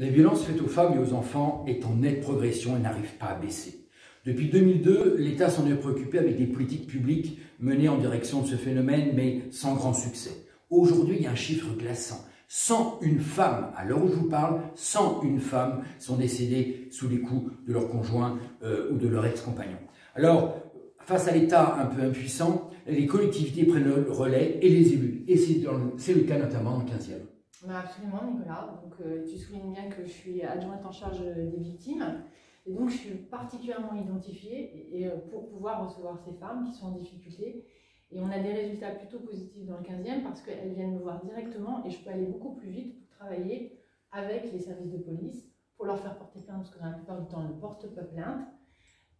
Les violences faites aux femmes et aux enfants est en nette progression et n'arrivent pas à baisser. Depuis 2002, l'État s'en est préoccupé avec des politiques publiques menées en direction de ce phénomène, mais sans grand succès. Aujourd'hui, il y a un chiffre glaçant. 101 femmes, à l'heure où je vous parle, 101 femmes sont décédées sous les coups de leur conjoint ou de leur ex-compagnon. Alors, face à l'État un peu impuissant, les collectivités prennent le relais et les élus. Et c'est le cas notamment dans le 15e. Absolument, Nicolas. Donc, tu soulignes bien que je suis adjointe en charge des victimes. Et donc, je suis particulièrement identifiée pour pouvoir recevoir ces femmes qui sont en difficulté. Et on a des résultats plutôt positifs dans le 15e parce qu'elles viennent me voir directement et je peux aller beaucoup plus vite pour travailler avec les services de police pour leur faire porter plainte, parce que dans la plupart du temps, elles ne portent pas plainte.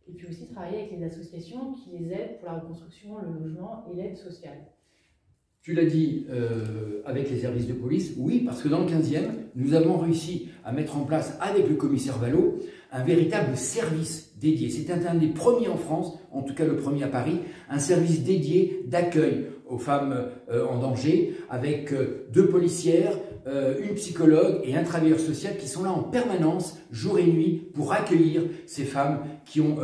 Et puis aussi travailler avec les associations qui les aident pour la reconstruction, le logement et l'aide sociale. Tu l'as dit, avec les services de police, oui, parce que dans le 15e, nous avons réussi à mettre en place, avec le commissaire Vallot, un véritable service dédié. C'est un des premiers en France, en tout cas le premier à Paris, un service dédié d'accueil aux femmes en danger, avec 2 policières, une psychologue et un travailleur social qui sont là en permanence, jour et nuit, pour accueillir ces femmes qui ont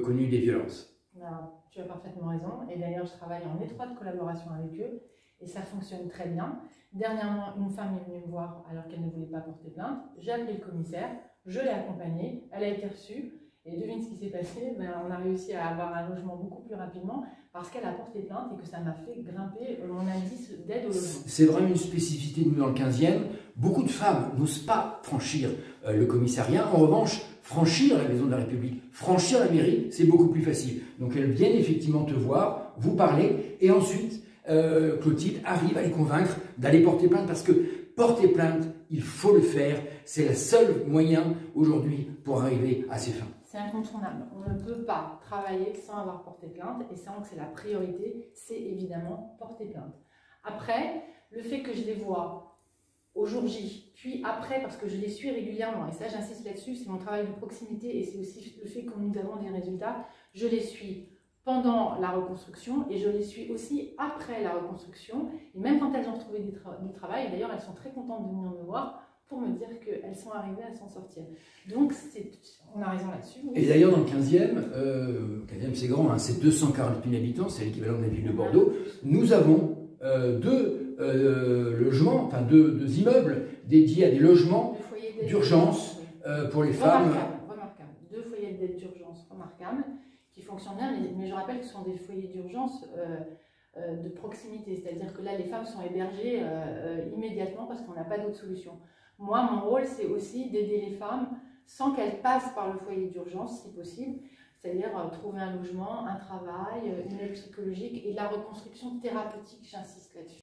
connu des violences. Alors, tu as parfaitement raison, et d'ailleurs je travaille en étroite collaboration avec eux, et ça fonctionne très bien. Dernièrement, une femme est venue me voir alors qu'elle ne voulait pas porter plainte. J'ai appelé le commissaire, je l'ai accompagnée, elle a été reçue, et devine ce qui s'est passé, on a réussi à avoir un logement beaucoup plus rapidement parce qu'elle a porté plainte et que ça m'a fait grimper mon indice d'aide au logement. C'est vraiment une spécificité de nous dans le 15e. Beaucoup de femmes n'osent pas franchir le commissariat. En revanche, franchir la maison de la République, franchir la mairie, c'est beaucoup plus facile. Donc elles viennent effectivement te voir, vous parler, et ensuite, Clotilde arrive à les convaincre d'aller porter plainte, parce que porter plainte, il faut le faire. C'est le seul moyen aujourd'hui pour arriver à ses fins. C'est incontournable. On ne peut pas travailler sans avoir porté plainte, et sans que c'est la priorité, c'est évidemment porter plainte. Après, le fait que je les vois au jour J, puis après, parce que je les suis régulièrement, et ça j'insiste là-dessus, c'est mon travail de proximité, et c'est aussi le fait que nous avons des résultats, je les suis pendant la reconstruction, et je les suis aussi après la reconstruction, et même quand elles ont trouvé du travail, et d'ailleurs elles sont très contentes de venir me voir, pour me dire qu'elles sont arrivées à s'en sortir. Donc, on a raison là-dessus. Oui. Et d'ailleurs, dans le 15e, c'est grand, hein, c'est 240 000 habitants, c'est l'équivalent de la ville de Bordeaux. Nous avons 2 logements, enfin 2 immeubles dédiés à des logements d'urgence pour les femmes. Remarquable. 2 foyers d'aide d'urgence remarquables qui fonctionnent bien, mais je rappelle que ce sont des foyers d'urgence de proximité, c'est-à-dire que là, les femmes sont hébergées immédiatement parce qu'on n'a pas d'autre solution. Moi, mon rôle, c'est aussi d'aider les femmes sans qu'elles passent par le foyer d'urgence, si possible, c'est-à-dire trouver un logement, un travail, une aide psychologique et de la reconstruction thérapeutique, j'insiste là-dessus.